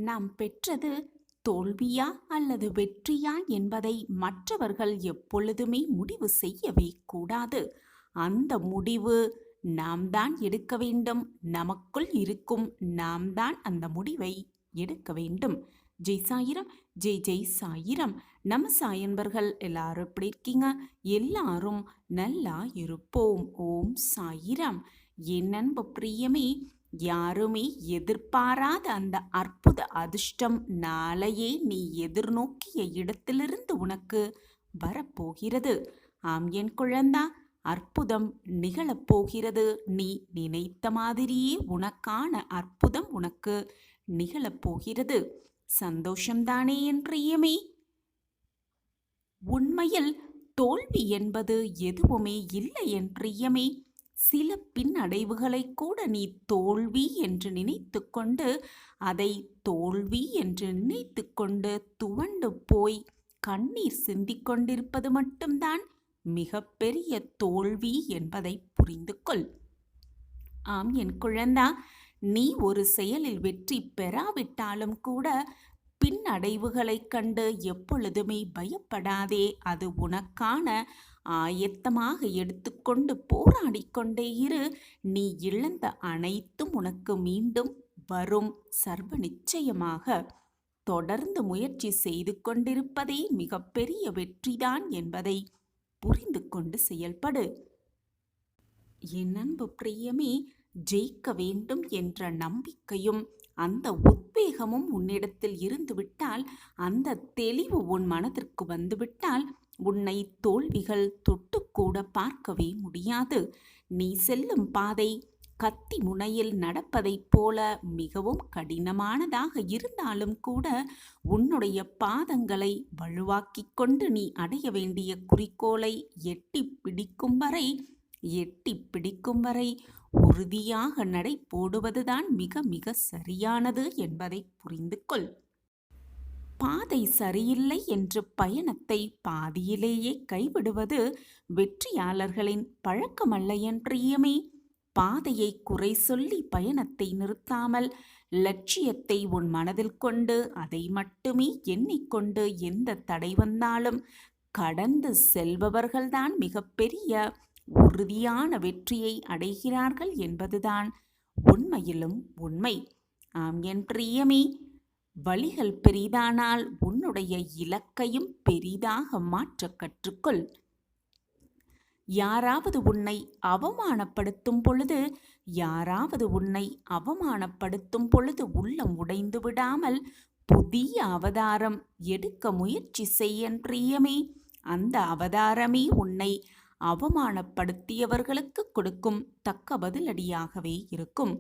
நாம் பெற்றது தோல்வியா அல்லது வெற்றியா என்பதை மற்றவர்கள் எப்பொழுதுமே முடிவு செய்யவே கூடாது. அந்த முடிவு நாம் தான் எடுக்க வேண்டும். நமக்குள் இருக்கும் நாம் தான் அந்த முடிவை எடுக்க வேண்டும். ஜெய் சாயிரம், ஜெய் ஜெய் சாயிரம். நம்ம சாயன்பர்கள் எல்லாரும் எப்படி இருக்கீங்க? எல்லாரும் நல்லா இருப்போம். ஓம் சாயிரம். என் அன்பு பிரியமே, யாருமே எதிர்பாராத அந்த அற்புத அதிர்ஷ்டம் நாளையே நீ எதிர்நோக்கிய இடத்திலிருந்து உனக்கு வரப்போகிறது. ஆம் என் குழந்தா, அற்புதம் நிகழப்போகிறது. நீ நினைத்த மாதிரியே உனக்கான அற்புதம் உனக்கு நிகழப்போகிறது. சந்தோஷம்தானே என் பிரியமே? உண்மையில் தோல்வி என்பது எதுவுமே இல்லை என் பிரியமே. சில பின்னடைவுகளை கூட நீ தோல்வி என்று நினைத்து கொண்டு அதை தோல்வி என்று நினைத்து கொண்டு துவண்டு போய் கண்ணீர் சிந்திக் கொண்டிருப்பது மட்டும்தான் மிகப்பெரிய தோல்வி என்பதை புரிந்து கொள். ஆம் என் குழந்தா, நீ ஒரு செயலில் வெற்றி பெறாவிட்டாலும் கூட பின்னடைவுகளைக் கண்டு எப்பொழுதுமே பயப்படாதே. அது உனக்கான ஆயத்தமாக எடுத்துக்கொண்டு போராடிக்கொண்டே இரு. நீ இழந்த அனைத்தும் உனக்கு மீண்டும் வரும். சர்வ நிச்சயமாக தொடர்ந்து முயற்சி செய்து கொண்டிருப்பதே மிகப்பெரிய வெற்றிதான் என்பதை புரிந்து கொண்டு செயல்படு. என் அன்பு பிரியமே, ஜெயிக்க வேண்டும் என்ற நம்பிக்கையும் அந்த உத்வேகமும் உன்னிடத்தில் இருந்துவிட்டால், அந்த தெளிவு உன் மனதிற்கு வந்துவிட்டால், உன்னை தோல்விகள் தொட்டுக்கூட பார்க்கவே முடியாது. நீ செல்லும் பாதை கத்தி முனையில் நடப்பதைப் போல மிகவும் கடினமானதாக இருந்தாலும் கூட உன்னுடைய பாதங்களை வலுவாக்கிக் கொண்டு நீ அடைய வேண்டிய குறிக்கோளை எட்டி பிடிக்கும் வரை உறுதியாக நடை போடுவதுதான் மிக மிக சரியானது என்பதை புரிந்து கொள். பாதை சரியில்லை என்று பயணத்தை பாதியிலேயே கைவிடுவது வெற்றியாளர்களின் பழக்கமல்ல என் பிரியமே. பாதையை குறை சொல்லி பயணத்தை நிறுத்தாமல் லட்சியத்தை உன் மனதில் கொண்டு அதை மட்டுமே எண்ணிக்கொண்டு எந்த தடை வந்தாலும் கடந்து செல்பவர்கள்தான் மிகப்பெரிய உறுதியான வெற்றியை அடைகிறார்கள் என்பதுதான் உண்மையிலும் உண்மை. ஆம் என் பிரியமே, வழிகள் பெரிதானால் உன்னுடைய இலக்கையும் பெரிதாக மாற்ற கற்றுக்கொள். யாராவது உன்னை அவமானப்படுத்தும் பொழுது உள்ளம் உடைந்து விடாமல் புதிய அவதாரம் எடுக்க முயற்சி செய்ய பிரியமே. அந்த அவதாரமே உன்னை அவமானப்படுத்தியவர்களுக்கு கொடுக்கும் தக்க பதிலடியாகவே இருக்கும்.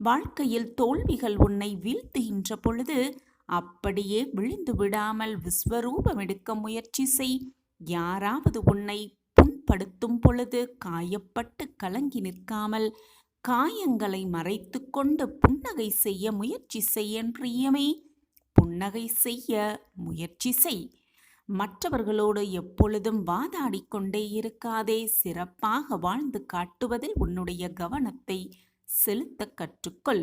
வாழ்க்கையில் தோல்விகள் உன்னை வீழ்த்துகின்ற பொழுது அப்படியே விழுந்து விடாமல் விஸ்வரூபம் எடுக்க முயற்சி செய். யாராவது உன்னை புண்படுத்தும் பொழுது காயப்பட்டு கலங்கி நிற்காமல் காயங்களை மறைத்து கொண்டு புன்னகை செய்ய முயற்சி செய்ய பிரியமே. புன்னகை செய்ய முயற்சி செய். மற்றவர்களோடு எப்பொழுதும் வாதாடிக்கொண்டே இருக்காதே. சிறப்பாக வாழ்ந்து காட்டுவதில் உன்னுடைய கவனத்தை செலுத்த கற்றுக்கொள்.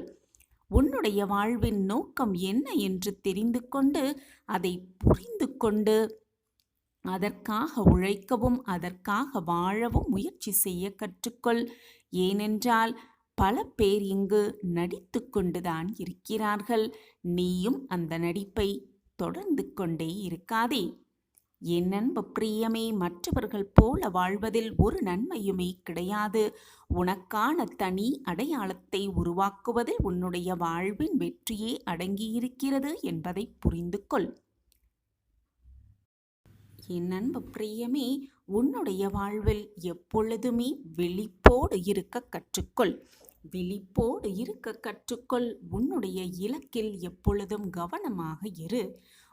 உன்னுடைய வாழ்வின் நோக்கம் என்ன என்று தெரிந்து கொண்டு அதை புரிந்து கொண்டு அதற்காக உழைக்கவும் அதற்காக வாழவும் முயற்சி செய்ய கற்றுக்கொள். ஏனென்றால் பல பேர் இங்கு நடித்து கொண்டுதான் இருக்கிறார்கள். நீயும் அந்த நடிப்பை தொடர்ந்து கொண்டே இருக்காதே. என் அன்பு பிரியமே, மற்றவர்கள் போல வாழ்வதில் ஒரு நன்மையுமே கிடையாது. உனக்கான தனி அடையாளத்தை உருவாக்குவதில் உன்னுடைய வாழ்வின் வெற்றியே அடங்கியிருக்கிறது என்பதை புரிந்து கொள். என் அன்பு பிரியமே, உன்னுடைய வாழ்வில் எப்பொழுதுமே விழிப்போடு இருக்க கற்றுக்கொள். விழிப்போடு இருக்க கற்றுக்கொள். உன்னுடைய இலக்கில் எப்பொழுதும் கவனமாக இரு.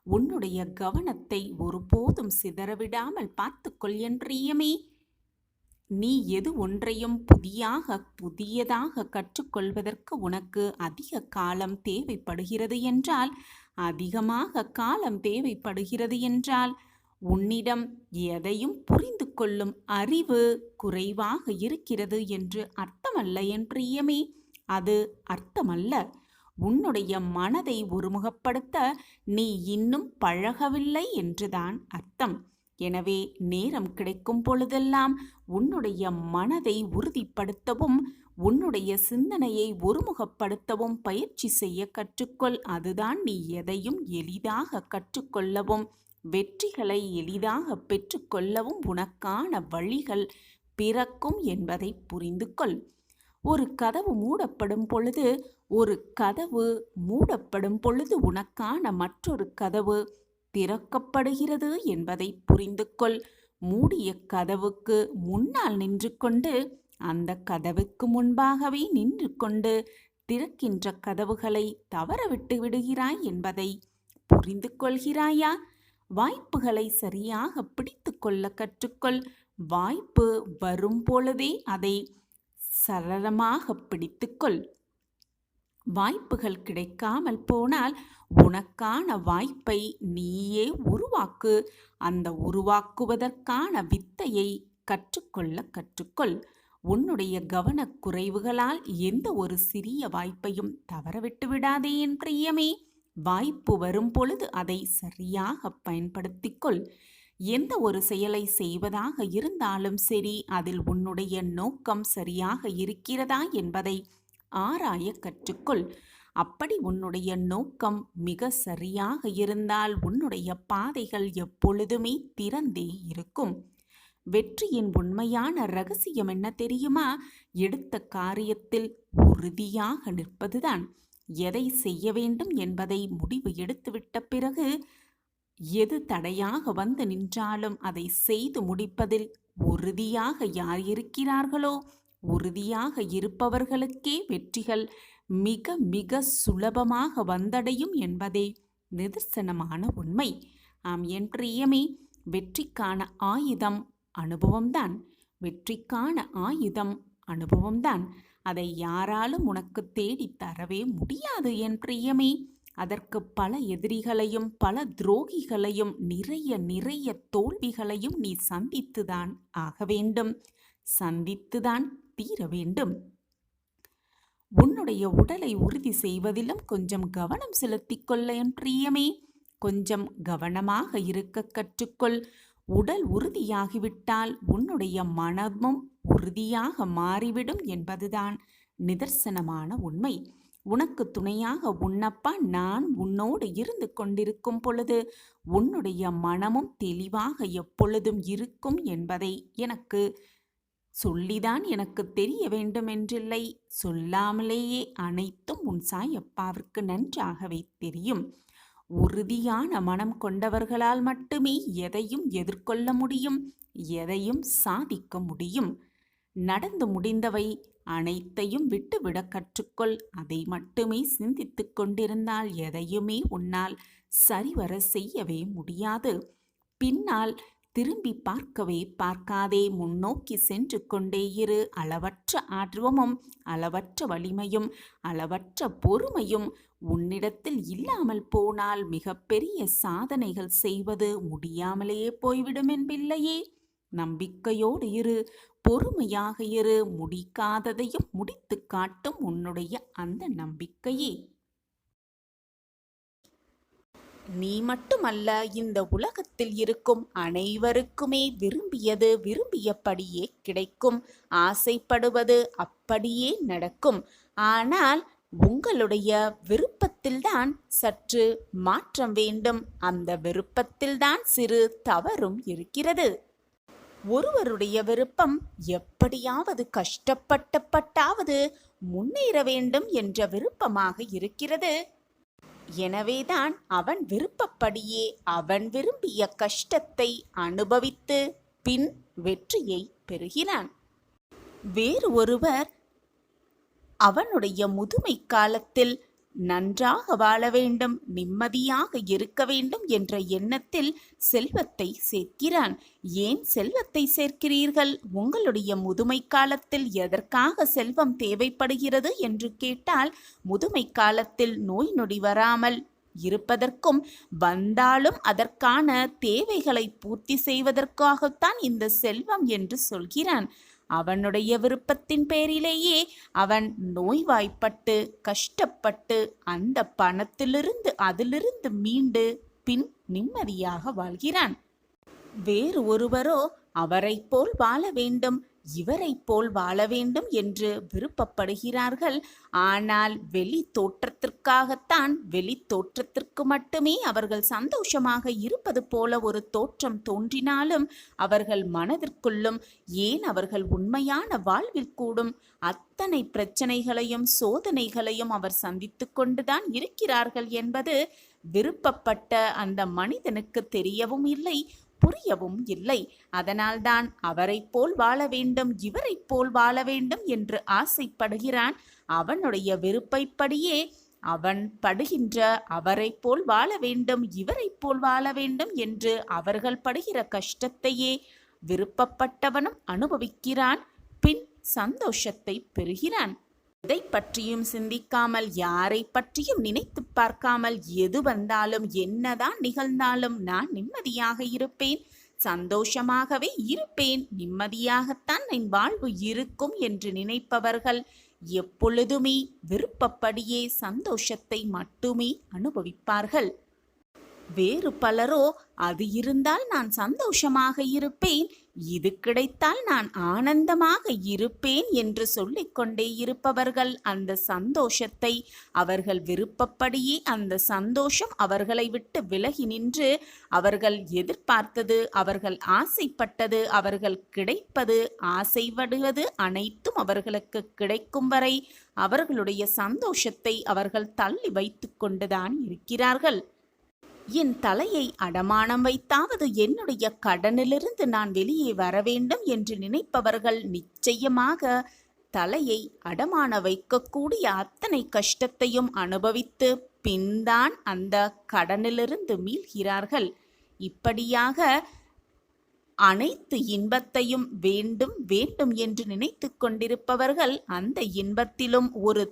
உன்னுடைய கவனத்தை ஒருபோதும் சிதறவிடாமல் பார்த்துக்கொள் என் பிரியமே. நீ எது ஒன்றையும் புதியதாக கற்றுக்கொள்வதற்கு உனக்கு அதிக காலம் தேவைப்படுகிறது என்றால் உன்னிடம் எதையும் புரிந்து கொள்ளும் அறிவு குறைவாக இருக்கிறது என்று அர்த்தமல்ல என் பிரியமே. அது அர்த்தமல்ல. உன்னுடைய மனதை ஒருமுகப்படுத்த நீ இன்னும் பழகவில்லை என்றுதான் அர்த்தம். எனவே நேரம் கிடைக்கும் பொழுதெல்லாம் உன்னுடைய மனதை உறுதிப்படுத்தவும் உன்னுடைய சிந்தனையை ஒருமுகப்படுத்தவும் பயிற்சி செய்ய கற்றுக்கொள். அதுதான் நீ எதையும் எளிதாக கற்றுக்கொள்ளவும் வெற்றிகளை எளிதாக பெற்றுக்கொள்ளவும் உனக்கான வழிகள் பிறக்கும் என்பதை புரிந்து கொள். ஒரு கதவு மூடப்படும் பொழுது உனக்கான மற்றொரு கதவு திறக்கப்படுகிறது என்பதை புரிந்து கொள். மூடிய கதவுக்கு முன்னால் நின்று கொண்டு அந்த கதவுக்கு முன்பாகவே நின்று கொண்டு திறக்கின்ற கதவுகளை தவறவிட்டு விடுகிறாய் என்பதை புரிந்து கொள்கிறாயா? வாய்ப்புகளை சரியாக பிடித்து கொள்ள கற்றுக்கொள். வாய்ப்பு வரும் பொழுதே அதை சரளமாக பிடித்துக்கொள். வாய்ப்புகள் கிடைக்காமல் போனால் உனக்கான வாய்ப்பை நீயே உருவாக்கு. அந்த உருவாக்குவதற்கான வித்தையை கற்றுக்கொள். உன்னுடைய கவனக்குறைவுகளால் எந்த ஒரு சிறிய வாய்ப்பையும் தவறவிட்டு விடாதே என் பிரியமே. வாய்ப்பு வரும் பொழுது அதை சரியாக பயன்படுத்திக்கொள். எந்த ஒரு செயலை செய்வதாக இருந்தாலும் சரி, அதில் உன்னுடைய நோக்கம் சரியாக இருக்கிறதா என்பதை ஆராய கற்றுக்கொள். அப்படி உன்னுடைய நோக்கம் மிக சரியாக இருந்தால் உன்னுடைய பாதைகள் எப்பொழுதுமே திறந்தே இருக்கும். வெற்றியின் உண்மையான ரகசியம் என்ன தெரியுமா? எடுத்த காரியத்தில் உறுதியாக நிற்பதுதான். எதை செய்ய வேண்டும் என்பதை முடிவு எடுத்துவிட்ட பிறகு எது தடையாக வந்து நின்றாலும் அதை செய்து முடிப்பதில் உறுதியாக யார் இருக்கிறார்களோ உறுதியாக இருப்பவர்களுக்கே வெற்றிகள் மிக மிக சுலபமாக வந்தடையும் என்பதே நிதர்சனமான உண்மை. ஆம் என் பிரியமே, வெற்றிக்கான ஆயுதம் அனுபவம்தான். அதை யாராலும் உனக்கு தேடி தரவே முடியாது என் பிரியமே. அதற்கு பல எதிரிகளையும் பல துரோகிகளையும் நிறைய தோல்விகளையும் நீ சந்தித்துதான் ஆக வேண்டும், சந்தித்துதான் தீர வேண்டும். உன்னுடைய உடலை உறுதி செய்வதிலும் கொஞ்சம் கவனம் செலுத்திக் கொள்ள என் பிரியமே. கொஞ்சம் கவனமாக இருக்க கற்றுக்கொள். உடல் உறுதியாகிவிட்டால் உன்னுடைய மனமும் உறுதியாக மாறிவிடும் என்பதுதான் நிதர்சனமான உண்மை. உனக்கு துணையாக உன்னப்பா நான் உன்னோடு இருந்து கொண்டிருக்கும் பொழுது உன்னுடைய மனமும் தெளிவாக எப்பொழுதும் இருக்கும் என்பதை எனக்கு சொல்லிதான் எனக்கு தெரிய வேண்டும் என்றில்லை. சொல்லாமலேயே அனைத்தும் உன் சாயப்பாவிற்கு நன்றாகவே தெரியும். உறுதியான மனம் கொண்டவர்களால் மட்டுமே எதையும் எதிர்கொள்ள முடியும், எதையும் சாதிக்க முடியும். நடந்து முடிந்தவை அனைத்தையும் விட்டுவிட கற்றுக்கொள். அதை மட்டுமே சிந்தித்து கொண்டிருந்தால் எதையுமே உன்னால் சரிவர செய்யவே முடியாது. பின்னால் திரும்பி பார்க்கவே பார்க்காதே, முன்னோக்கி சென்று கொண்டே இரு. அளவற்ற ஆர்வமும் அளவற்ற வலிமையும் அளவற்ற பொறுமையும் உன்னிடத்தில் இல்லாமல் போனால் மிகப்பெரிய சாதனைகள் செய்வது முடியாமலேயே போய்விடும் என் பிள்ளையே. நம்பிக்கையோடு இரு, பொறுமையாக இரு. முடிக்காததையும் முடித்து காட்டும் உன்னுடைய அந்த நம்பிக்கையே. நீ மட்டுமல்ல, இந்த உலகத்தில் இருக்கும் அனைவருக்குமே விரும்பியது விரும்பியபடியே கிடைக்கும். ஆசைப்படுவது அப்படியே நடக்கும். ஆனால் உங்களுடைய விருப்பத்தில்தான் சற்று மாற்றம் வேண்டும். அந்த விருப்பத்தில்தான் சிறு தவறும் இருக்கிறது. ஒருவருடைய விருப்பம் எப்படியாவது கஷ்டப்பட்டாவது முன்னேற வேண்டும் என்ற விருப்பமாக இருக்கிறது. எனவேதான் அவன் விருப்பப்படியே அவன் விரும்பிய கஷ்டத்தை அனுபவித்து பின் வெற்றியை பெறுகிறான். வேறு ஒருவர் அவனுடைய முதுமை காலத்தில் நன்றாக வாழ வேண்டும், நிம்மதியாக இருக்க வேண்டும் என்ற எண்ணத்தில் செல்வத்தை சேர்க்கிறான். ஏன் செல்வத்தை சேர்க்கிறீர்கள்? உங்களுடைய முதுமை காலத்தில் எதற்காக செல்வம் தேவைப்படுகிறது என்று கேட்டால், முதுமை காலத்தில் நோய் நொடி வராமல் இருப்பதற்கும் வந்தாலும் அதற்கான தேவைகளை பூர்த்தி செய்வதற்காகத்தான் இந்த செல்வம் என்று சொல்கிறான். அவனுடைய விருப்பத்தின் பேரிலேயே அவன் நோய்வாய்ப்பட்டு கஷ்டப்பட்டு அந்த பணத்திலிருந்து அதிலிருந்து மீண்டு பின் நிம்மதியாக வாழ்கிறான். வேறு ஒருவரோ அவரைப் போல் வாழ வேண்டும், இவரைப் போல் வாழ வேண்டும் என்று விருப்பப்படுகிறார்கள். ஆனால் வெளி தோற்றத்திற்காகத்தான், வெளி தோற்றத்திற்கு மட்டுமே அவர்கள் சந்தோஷமாக இருப்பது போல ஒரு தோற்றம் தோன்றினாலும் அவர்கள் மனதிற்குள்ளும், ஏன் அவர்கள் உண்மையான வாழ்வில் கூடும் அத்தனை பிரச்சனைகளையும் சோதனைகளையும் அவர் சந்தித்து கொண்டுதான் இருக்கிறார்கள் என்பது விருப்பப்பட்ட அந்த மனிதனுக்கு தெரியவும் இல்லை, புரியவும் இல்லை. அதனால்தான் அவரைப் போல் வாழ வேண்டும், இவரைப் போல் வாழ வேண்டும் என்று ஆசைப்படுகிறான். அவனுடைய விருப்பப்படியே அவன் படுகின்ற அவரைப் போல் வாழ வேண்டும், இவரைப் போல் வாழ வேண்டும் என்று அவர்கள் படுகிற கஷ்டத்தையே விருப்பப்பட்டவனும் அனுபவிக்கிறான். பின் சந்தோஷத்தை பெறுகிறான். எதை பற்றியும் சிந்திக்காமல், யாரை பற்றியும் நினைத்து பார்க்காமல், எது வந்தாலும் என்னதான் நிகழ்ந்தாலும் நான் நிம்மதியாக இருப்பேன், சந்தோஷமாகவே இருப்பேன், நிம்மதியாகத்தான் என் வாழ்வு இருக்கும் என்று நினைப்பவர்கள் எப்பொழுதுமே விருப்பப்படியே சந்தோஷத்தை மட்டுமே அனுபவிப்பார்கள். வேறு பலரோ அது இருந்தால் நான் சந்தோஷமாக இருப்பேன், இது கிடைத்தால் நான் ஆனந்தமாக இருப்பேன் என்று சொல்லிக்கொண்டே இருப்பவர்கள் அந்த சந்தோஷத்தை அவர்கள் விருப்பப்படியே அந்த சந்தோஷம் அவர்களை விட்டு விலகி நின்று அவர்கள் எதிர்பார்த்தது, அவர்கள் ஆசைப்பட்டது, அவர்கள் கிடைப்பது, ஆசைப்படுவது அனைத்தும் அவர்களுக்கு கிடைக்கும் வரை அவர்களுடைய சந்தோஷத்தை அவர்கள் தள்ளி வைத்து கொண்டுதான் இருக்கிறார்கள். என் தலையை அடமானம் வைத்தாவது என்னுடைய கடனிலிருந்து நான் வெளியே வர வேண்டும் என்று நினைப்பவர்கள் நிச்சயமாக தலையை அடமான வைக்கக்கூடிய அத்தனை கஷ்டத்தையும் அனுபவித்து பின்தான் அந்த கடனிலிருந்து மீள்கிறார்கள். இப்படியாக அனைத்து இன்பத்தையும் வேண்டும் வேண்டும் என்று நினைத்து கொண்டிருப்பவர்கள் அந்த இன்பத்திலும் ஒரு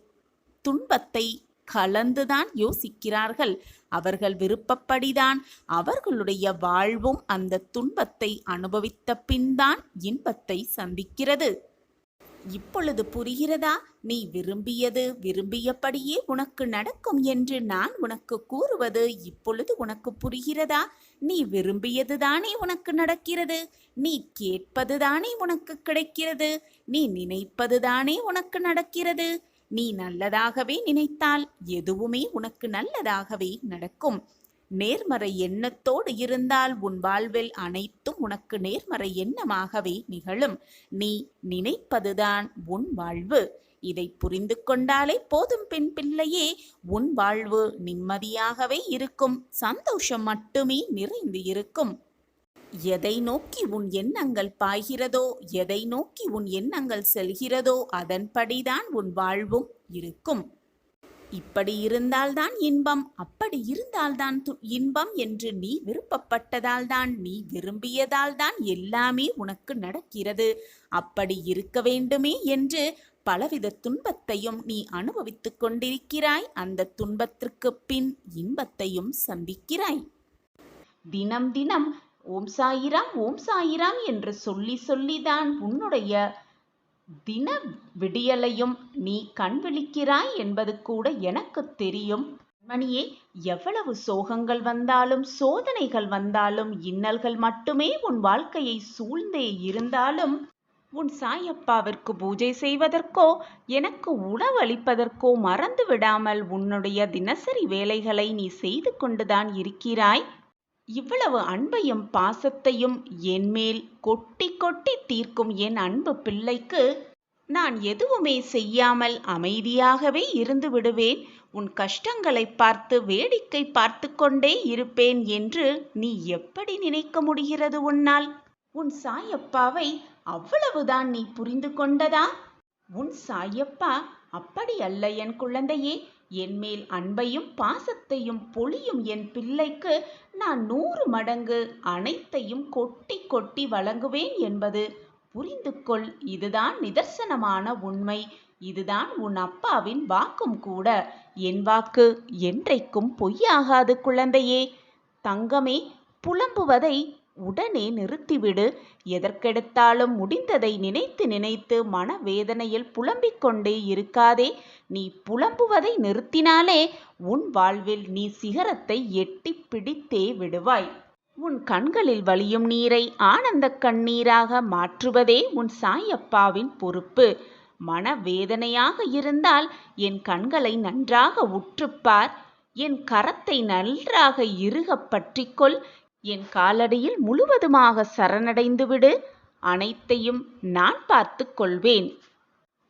துன்பத்தை கலந்துதான் யோசிக்கிறார்கள். அவர்கள் விருப்பப்படிதான் அவர்களுடைய வாழ்வும் அந்த துன்பத்தை அனுபவித்த பின்தான் இன்பத்தை சந்திக்கிறது. இப்பொழுது புரிகிறதா? நீ விரும்பியது விரும்பியபடியே உனக்கு நடக்கும் என்று நான் உனக்கு கூறுவது இப்பொழுது உனக்கு புரிகிறதா? நீ விரும்பியதுதானே உனக்கு நடக்கிறது, நீ கேட்பதுதானே உனக்கு கிடைக்கிறது, நீ நினைப்பதுதானே உனக்கு நடக்கிறது. நீ நல்லதாகவே நினைத்தால் எதுவுமே உனக்கு நல்லதாகவே நடக்கும். நேர்மறை எண்ணத்தோடு இருந்தால் உன் வாழ்வில் அனைத்தும் உனக்கு நேர்மறை எண்ணமாகவே நிகழும். நீ நினைப்பதுதான் உன் வாழ்வு. இதை புரிந்து கொண்டாலே போதும் பெண் பிள்ளையே, உன் வாழ்வு நிம்மதியாகவே இருக்கும், சந்தோஷம் மட்டுமே நிறைந்து இருக்கும். எதை நோக்கி உன் எண்ணங்கள் பாய்கிறதோ, எதை நோக்கி உன் எண்ணங்கள் செல்கிறதோ அதன்படிதான் உன் வாழ்வும் இருக்கும். இப்படி இருந்தால்தான் இன்பம், அப்படி இருந்தால்தான் இன்பம் என்று நீ விருப்பப்பட்டதால்தான், நீ விரும்பியதால்தான் எல்லாமே உனக்கு நடக்கிறது. அப்படி இருக்க வேண்டுமே என்று பலவித துன்பத்தையும் நீ அனுபவித்துக் கொண்டிருக்கிறாய். அந்த துன்பத்திற்கு பின் இன்பத்தையும் சந்திக்கிறாய். தினம் தினம் ஓம் சாயிராம் ஓம் சாயிராம் என்று சொல்லி சொல்லிதான் உன்னுடைய தின விடியலையும் நீ கண் விழிக்கிறாய் என்பது கூட எனக்கு தெரியும். மணியே, எவ்வளவு சோகங்கள் வந்தாலும் சோதனைகள் வந்தாலும் இன்னல்கள் மட்டுமே உன் வாழ்க்கையை சூழ்ந்தே இருந்தாலும் உன் சாயப்பாவிற்கு பூஜை செய்வதற்கோ எனக்கு உணவளிப்பதற்கோ மறந்து விடாமல் உன்னுடைய தினசரி வேலைகளை நீ செய்து கொண்டுதான் இருக்கிறாய். இவ்வளவு அன்பையும் பாசத்தையும் என்மேல் கொட்டி கொட்டி தீர்க்கும் என் அன்பு பிள்ளைக்கு நான் எதுவுமே செய்யாமல் அமைதியாகவே இருந்து விடுவேன், உன் கஷ்டங்களை பார்த்து வேடிக்கை பார்த்து கொண்டே இருப்பேன் என்று நீ எப்படி நினைக்க முடிகிறது உன்னால்? உன் சாயப்பாவை அவ்வளவுதான் நீ புரிந்து கொண்டதா? உன் சாயப்பா அப்படி அல்ல என் குழந்தையே. என்மேல் அன்பையும் பாசத்தையும் பொழியும் என் பிள்ளைக்கு நான் 100 மடங்கு அனைத்தையும் கொட்டி கொட்டி வழங்குவேன் என்பது புரிந்து கொள். இதுதான் நிதர்சனமான உண்மை. இதுதான் உன் அப்பாவின் வாக்கும் கூட. என் வாக்கு என்றைக்கும் பொய்யாகாது குழந்தையே. தங்கமே, புலம்புவதை உடனே நிறுத்திவிடு. எதற்கெடுத்தாலும் முடிந்ததை நினைத்து நினைத்து மனவேதனையில் புலம்பிக் கொண்டே இருக்காதே. நீ புலம்புவதை நிறுத்தினாலே உன் வாழ்வில் நீ சிகரத்தை எட்டிப் பிடித்தே விடுவாய். உன் கண்களில் வழியும் நீரை ஆனந்தக் கண்ணீராக மாற்றுவதே உன் சாயப்பாவின் பொறுப்பு. மனவேதனையாக இருந்தால் என் கண்களை நன்றாக உற்றுப்பார். என் கரத்தை நன்றாக இறுகப் பற்றிக்கொள். என் காலடியில் முழுவதுமாக சரணடைந்து விடு. அனைத்தையும் நான் பார்த்து கொள்வேன்.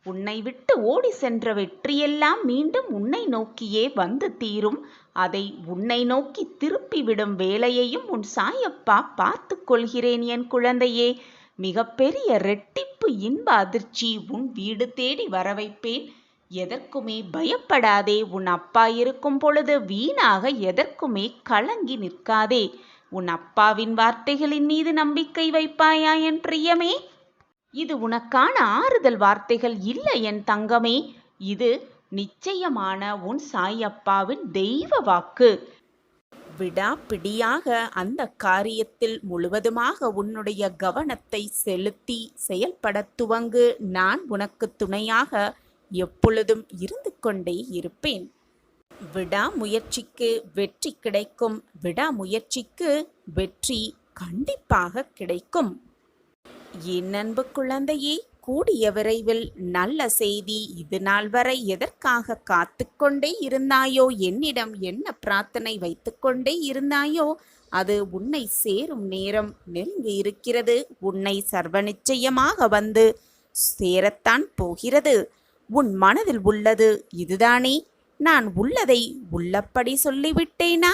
உன்னை விட்டு ஓடி சென்ற வெற்றியெல்லாம் மீண்டும் உன்னை நோக்கியே வந்து தீரும். அதை உன்னை நோக்கி திருப்பிவிடும் வேலையையும் உன் சாயப்பா பார்த்து கொள்கிறேன் என் குழந்தையே. மிகப்பெரிய ரெட்டிப்பு இன்ப அதிர்ச்சி உன் வீடு தேடி வரவைப்பேன். எதற்குமே பயப்படாதே. உன் அப்பா இருக்கும் பொழுது வீணாக எதற்குமே கலங்கி நிற்காதே. உன் அப்பாவின் வார்த்தைகளின் மீது நம்பிக்கை வைப்பாயா என் பிரியமே? இது உனக்கான ஆறுதல் வார்த்தைகள் இல்லை என் தங்கமே. இது நிச்சயமான உன் சாயப்பாவின் தெய்வ வாக்கு. விடாப்பிடியாக அந்த காரியத்தில் முழுவதுமாக உன்னுடைய கவனத்தை செலுத்தி செயல்படத் துவங்கு. நான் உனக்கு துணையாக எப்பொழுதும் இருந்து கொண்டே இருப்பேன். விடாமுயற்சிக்கு வெற்றி கிடைக்கும். விடாமுயற்சிக்கு வெற்றி கண்டிப்பாக கிடைக்கும். என் அன்பு குழந்தையே, கூடிய விரைவில் நல்ல செய்தி. இது நாள் வரை எதற்காக காத்து கொண்டே இருந்தாயோ, என்னிடம் என்ன பிரார்த்தனை வைத்து கொண்டே இருந்தாயோ, அது உன்னை சேரும் நேரம் நெருங்கி இருக்கிறது. உன்னை சர்வ நிச்சயமாக வந்து சேரத்தான் போகிறது. உன் மனதில் உள்ளது இதுதானே? நான் உள்ளதை உள்ளபடி சொல்லிவிட்டேனா?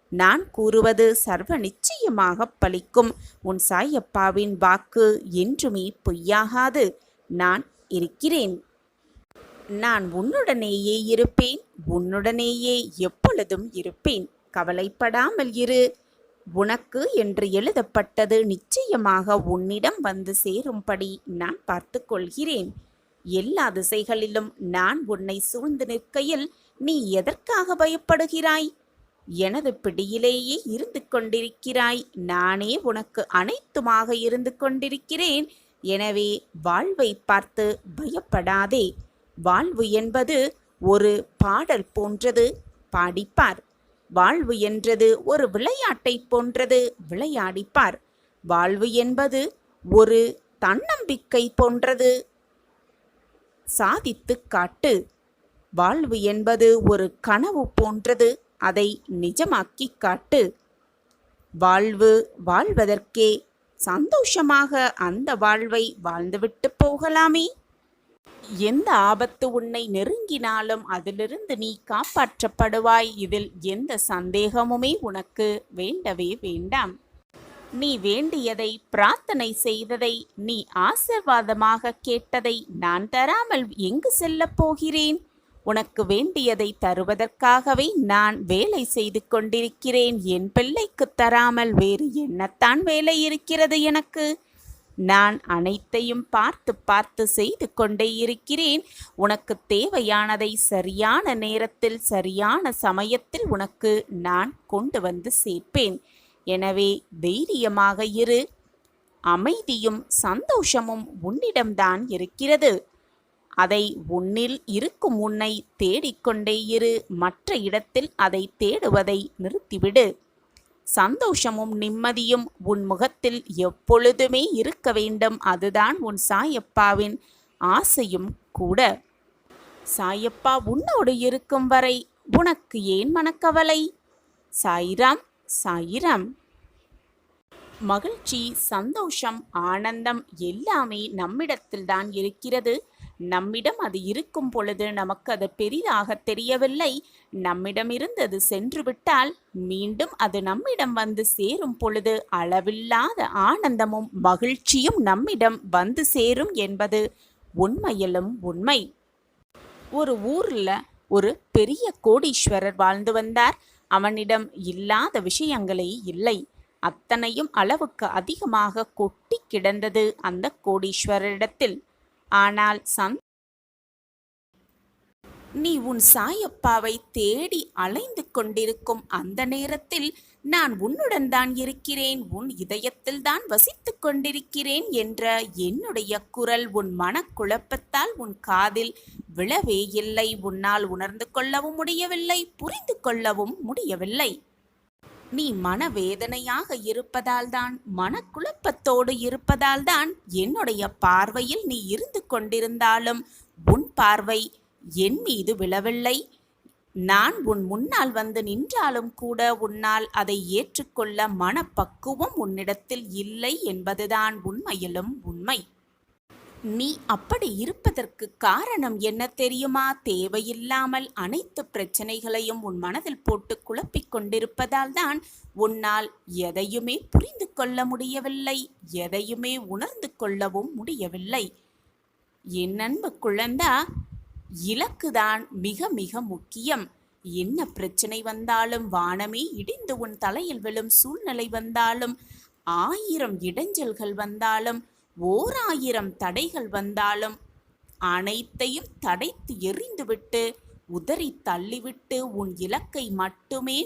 நான் கூறுவது சர்வ நிச்சயமாக பலிக்கும். உன் சாயப்பாவின் வாக்கு என்றுமே பொய்யாகாது. நான் இருக்கிறேன். நான் உன்னுடனேயே இருப்பேன். உன்னுடனேயே எப்பொழுதும் இருப்பேன். கவலைப்படாமல் இரு. உனக்கு என்று எழுதப்பட்டது நிச்சயமாக உன்னிடம் வந்து சேரும்படி நான் பார்த்து கொள்கிறேன். எல்லா திசைகளிலும் நான் உன்னை சூழ்ந்து நிற்கையில் நீ எதற்காக பயப்படுகிறாய்? எனது பிடியிலேயே இருந்து கொண்டிருக்கிறாய். நானே உனக்கு அனைத்துமாக இருந்து கொண்டிருக்கிறேன். எனவே வாழ்வை பார்த்து பயப்படாதே. வாழ்வு என்பது ஒரு பாடல் போன்றது. பாடிப்பார். வாழ்வு என்றது ஒரு விளையாட்டை போன்றது. விளையாடிப்பார். வாழ்வு என்பது ஒரு தன்னம்பிக்கை போன்றது. சாதித்து காட்டு. வாழ்வு என்பது ஒரு கனவு போன்றது. அதை நிஜமாக்கி காட்டு. வாழ்வு வாழ்வதற்கே சந்தோஷமாக அந்த வாழ்வை வாழ்ந்துவிட்டு போகலாமே. எந்த ஆபத்து உன்னை நெருங்கினாலும் அதிலிருந்து நீ காப்பாற்றப்படுவாய். இதில் எந்த சந்தேகமுமே உனக்கு வேண்டவே வேண்டாம். நீ வேண்டியதை, பிரார்த்தனை செய்ததை, நீ ஆசீர்வாதமாக கேட்டதை நான் தராமல் எங்கு செல்லப் போகிறேன்? உனக்கு வேண்டியதை தருவதற்காகவே நான் வேலை செய்து கொண்டிருக்கிறேன். என் பிள்ளைக்கு தராமல் வேறு என்னத்தான் வேலை இருக்கிறது எனக்கு? நான் அனைத்தையும் பார்த்து பார்த்து செய்து கொண்டே இருக்கிறேன். உனக்கு தேவையானதை சரியான நேரத்தில் சரியான சமயத்தில் உனக்கு நான் கொண்டு வந்து சேர்ப்பேன். எனவே தைரியமாக இரு. அமைதியும் சந்தோஷமும் உன்னிடம்தான் இருக்கிறது. அதை உன்னில் இருக்கும் உன்னை தேடிக்கொண்டே இரு. மற்ற இடத்தில் அதை தேடுவதை நிறுத்திவிடு. சந்தோஷமும் நிம்மதியும் உன் முகத்தில் எப்பொழுதுமே இருக்க வேண்டும். அதுதான் உன் சாயப்பாவின் ஆசையும் கூட. சாயப்பா உன்னோடு இருக்கும் வரை உனக்கு ஏன் மனக்கவலை? சாயிராம், சாயிராம். மகிழ்ச்சி, சந்தோஷம், ஆனந்தம் எல்லாமே நம்மிடத்தில்தான் இருக்கிறது. நம்மிடம் அது இருக்கும் பொழுது நமக்கு அது பெரிதாக தெரியவில்லை. நம்மிடமிருந்து அது சென்று விட்டால் மீண்டும் அது நம்மிடம் வந்து சேரும் பொழுது அளவில்லாத ஆனந்தமும் மகிழ்ச்சியும் நம்மிடம் வந்து சேரும் என்பது உண்மையிலும் உண்மை. ஒரு ஊர்ல ஒரு பெரிய கோடீஸ்வரர் வாழ்ந்து வந்தார். அவனிடம் இல்லாத விஷயங்களே இல்லை. அத்தனையும் அளவுக்கு அதிகமாக கொட்டி கிடந்தது அந்த கோடீஸ்வரரிடத்தில். ஆனால் நீ உன் சாயப்பாவை தேடி அலைந்து கொண்டிருக்கும் அந்த நேரத்தில் நான் உன்னுடன் தான் இருக்கிறேன், உன் இதயத்தில் தான் வசித்துக் கொண்டிருக்கிறேன் என்ற என்னுடைய குரல் உன் மனக்குழப்பத்தால் உன் காதில் விழவே இல்லை. உன்னால் உணர்ந்து கொள்ளவும் முடியவில்லை, புரிந்து கொள்ளவும் முடியவில்லை. நீ மனவேதனையாக இருப்பதால்தான், மனக்குழப்பத்தோடு இருப்பதால்தான் என்னுடைய பார்வையில் நீ இருந்து கொண்டிருந்தாலும் உன் பார்வை என் மீது விழவில்லை. நான் உன் முன்னால் வந்து நின்றாலும் கூட உன்னால் அதை ஏற்றுக்கொள்ள மனப்பக்குவம் உன்னிடத்தில் இல்லை என்பதுதான் உண்மையிலும் உண்மை. நீ அப்படி இருப்பதற்கு காரணம் என்ன தெரியுமா? தேவையில்லாமல் அனைத்து பிரச்சனைகளையும் உன் மனதில் போட்டு குழப்பிக் கொண்டிருப்பதால் தான் உன்னால் எதையுமே புரிந்து கொள்ள முடியவில்லை, எதையுமே உணர்ந்து கொள்ளவும் முடியவில்லை. என் அன்பு குழந்தா, இலக்குதான் மிக மிக முக்கியம். என்ன பிரச்சனை வந்தாலும், வானமே இடிந்து உன் தலையில் விழும் சூழ்நிலை வந்தாலும், 1000 இடைஞ்சல்கள் வந்தாலும், 1000 தடைகள் வந்தாலும் அனைத்தையும் தடைத்து எறிந்துவிட்டு, உதறி தள்ளிவிட்டு உன் இலக்கை மட்டுமே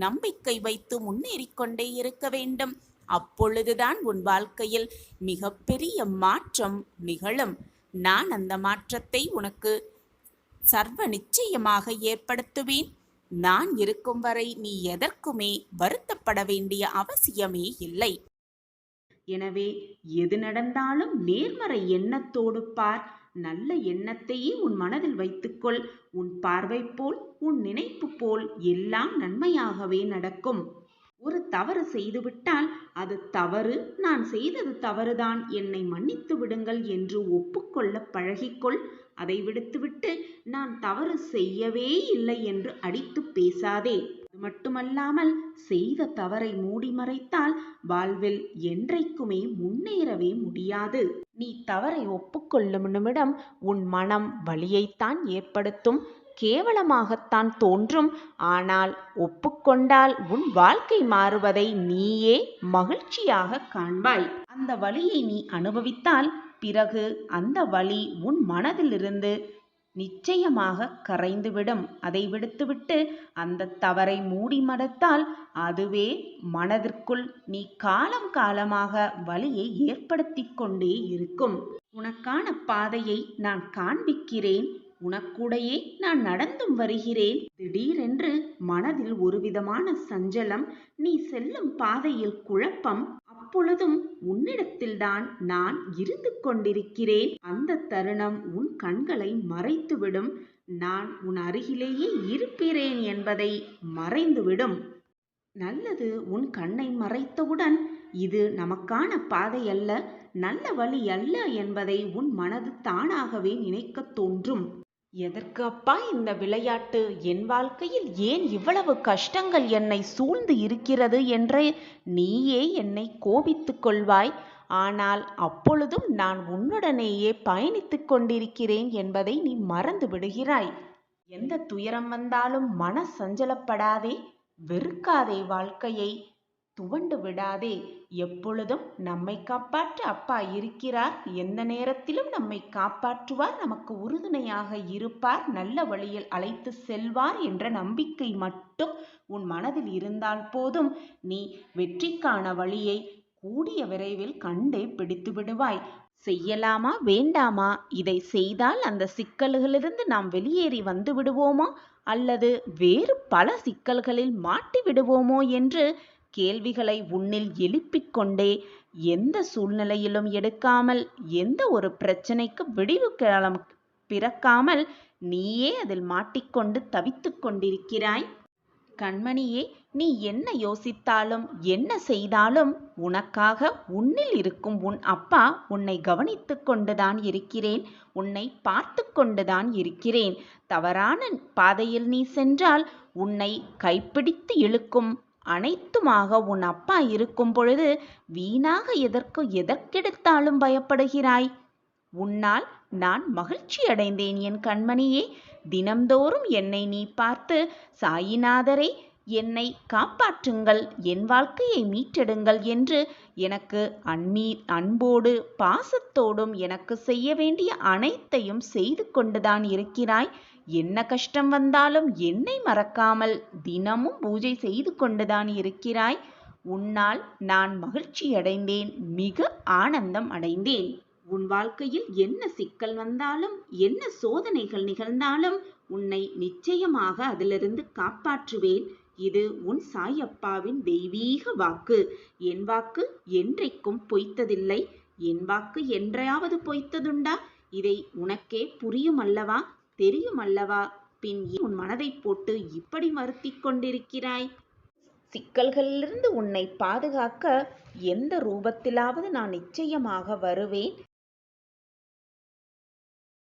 நம்பிக்கை வைத்து முன்னேறிக்கொண்டே இருக்க வேண்டும். அப்பொழுதுதான் உன் வாழ்க்கையில் மிகப்பெரிய மாற்றம் நிகழும். நான் அந்த மாற்றத்தை உனக்கு சர்வ நிச்சயமாக ஏற்படுத்துவேன். நான் இருக்கும் வரை நீ எதற்குமே வருத்தப்பட வேண்டிய அவசியமே இல்லை. எனவே எது நடந்தாலும் நேர்மறை எண்ணத்தோடு பார். நல்ல எண்ணத்தையே உன் மனதில் வைத்துக்கொள். உன் பார்வை போல், உன் நினைப்பு போல் எல்லாம் நன்மையாகவே நடக்கும். ஒரு தவறு செய்துவிட்டால் அது தவறு, நான் செய்தது தவறுதான், என்னை மன்னித்து விடுங்கள் என்று ஒப்புக்கொள்ள பழகிக்கொள். அதை விடுத்துவிட்டு நான் தவறு செய்யவே இல்லை என்று அடித்து பேசாதே. அது மட்டுமல்லாமல் செய்த தவறை மூடி மறைத்தால் வாழ்வில் என்றைக்குமே முன்னேறவே முடியாது. நீ தவறை ஒப்புக்கொள்ளும் நிமிடம் உன் மனம் வலியைத்தான் ஏற்படுத்தும், கேவலமாகத்தான் தோன்றும். ஆனால் ஒப்புக்கொண்டால் உன் வாழ்க்கை மாறுவதை நீயே மகிழ்ச்சியாக காண்பாய். அந்த வலியை நீ அனுபவித்தால் பிறகு அந்த வலி உன் மனதிலிருந்து நிச்சயமாக கரைந்துவிடும். அதை விடுத்துவிட்டு அந்த தவறை மூடி மறைத்தால் அதுவே மனதிற்குள் நீ காலம் காலமாக வலியை ஏற்படுத்தி கொண்டே இருக்கும். உனக்கான பாதையை நான் காண்பிக்கிறேன், உனக்கூடையே நான் நடந்தும் வருகிறேன். திடீரென்று மனதில் ஒரு விதமான சஞ்சலம், நீ செல்லும் பாதையில் குழப்பம். அப்பொழுதும் உன்னிடத்தில்தான் நான் இருந்து கொண்டிருக்கிறேன். அந்த தருணம் உன் கண்களை மறைத்துவிடும். நான் உன் அருகிலேயே இருப்பேன் என்பதை மறைந்துவிடும். நல்லது உன் கண்ணை மறைத்தவுடன் இது நமக்கான பாதை அல்ல, நல்ல வழி அல்ல என்பதை உன் மனது தானாகவே நினைக்க தோன்றும். எதற்கு அப்பா இந்த விளையாட்டு? என் வாழ்க்கையில் ஏன் இவ்வளவு கஷ்டங்கள் என்னை சூழ்ந்து இருக்கிறது என்று நீயே என்னை கோபித்துக் கொள்வாய். ஆனால் அப்பொழுதும் நான் உன்னுடனேயே பயணித்துக் கொண்டிருக்கிறேன் என்பதை நீ மறந்து விடுகிறாய். எந்த துயரம் வந்தாலும் மன சஞ்சலப்படாதே, வெறுக்காதே, வாழ்க்கையை துவண்டு விடாதே. எப்பொழுதும் நம்மை காப்பாற்ற அப்பா இருக்கிறார். எந்த நேரத்திலும் நம்மை காப்பாற்றுவார், நமக்கு உறுதுணையாக இருப்பார், நல்ல வழியில் அழைத்து செல்வார் என்ற நம்பிக்கை மட்டும் உன் மனதில் இருந்தால் போதும். நீ வெற்றிக்கான வழியை கூடிய விரைவில் கண்டே பிடித்து விடுவாய். செய்யலாமா வேண்டாமா, இதை செய்தால் அந்த சிக்கல்களிலிருந்து நாம் வெளியேறி வந்து விடுவோமா அல்லது வேறு பல சிக்கல்களில் மாட்டி விடுவோமோ என்று கேள்விகளை உன்னில் எழுப்பிக் கொண்டே எந்த சூழ்நிலையிலும் எடுக்காமல், எந்த ஒரு பிரச்சனைக்கு விடிவு காலம் பிறக்காமல் நீயே அதில் மாட்டிக்கொண்டு தவித்துக் கொண்டிருக்கிறாய். கண்மணியே, நீ என்ன யோசித்தாலும் என்ன செய்தாலும் உனக்காக உன்னில் இருக்கும் உன் அப்பா உன்னை கவனித்து கொண்டுதான் இருக்கிறேன், உன்னை பார்த்து கொண்டுதான் இருக்கிறேன். தவறான பாதையில் நீ சென்றால் உன்னை கைப்பிடித்து இழுக்கும் அனைத்துமாக உன் அப்பா இருக்கும் பொழுது வீணாக எதற்கெடுத்தாலும் பயப்படுகிறாய். உன்னால் நான் மகிழ்ச்சி அடைந்தேன் என் கண்மணியே. தினம்தோறும் என்னை நீ பார்த்து, சாயிநாதரை என்னை காப்பாற்றுங்கள், என் வாழ்க்கையை மீட்டெடுங்கள் என்று எனக்கு அன்போடு பாசத்தோடும் எனக்கு செய்ய வேண்டிய அனைத்தையும் செய்து கொண்டுதான் இருக்கிறாய். என்ன கஷ்டம் வந்தாலும் என்னை மறக்காமல் தினமும் பூஜை செய்து கொண்டுதான் இருக்கிறாய். உன்னால் நான் மகிழ்ச்சியடைந்தேன், மிக ஆனந்தம் அடைந்தேன். உன் வாழ்க்கையில் என்ன சிக்கல் வந்தாலும் என்ன சோதனைகள் நிகழ்ந்தாலும் உன்னை நிச்சயமாக அதிலிருந்து காப்பாற்றுவேன். இது உன் சாயப்பாவின் தெய்வீக வாக்கு. என் வாக்கு என்றைக்கும் பொய்த்ததில்லை. என் வாக்கு என்றையாவது பொய்த்ததுண்டா? இதை உனக்கே புரியும் அல்லவா, தெரியும் அல்லவா? பின் உன் மனதை போட்டு இப்படி வருத்திக் கொண்டிருக்கிறாய்? சிக்கல்களிலிருந்து உன்னை பாதுகாக்க எந்த ரூபத்திலாவது நான் நிச்சயமாக வருவேன்.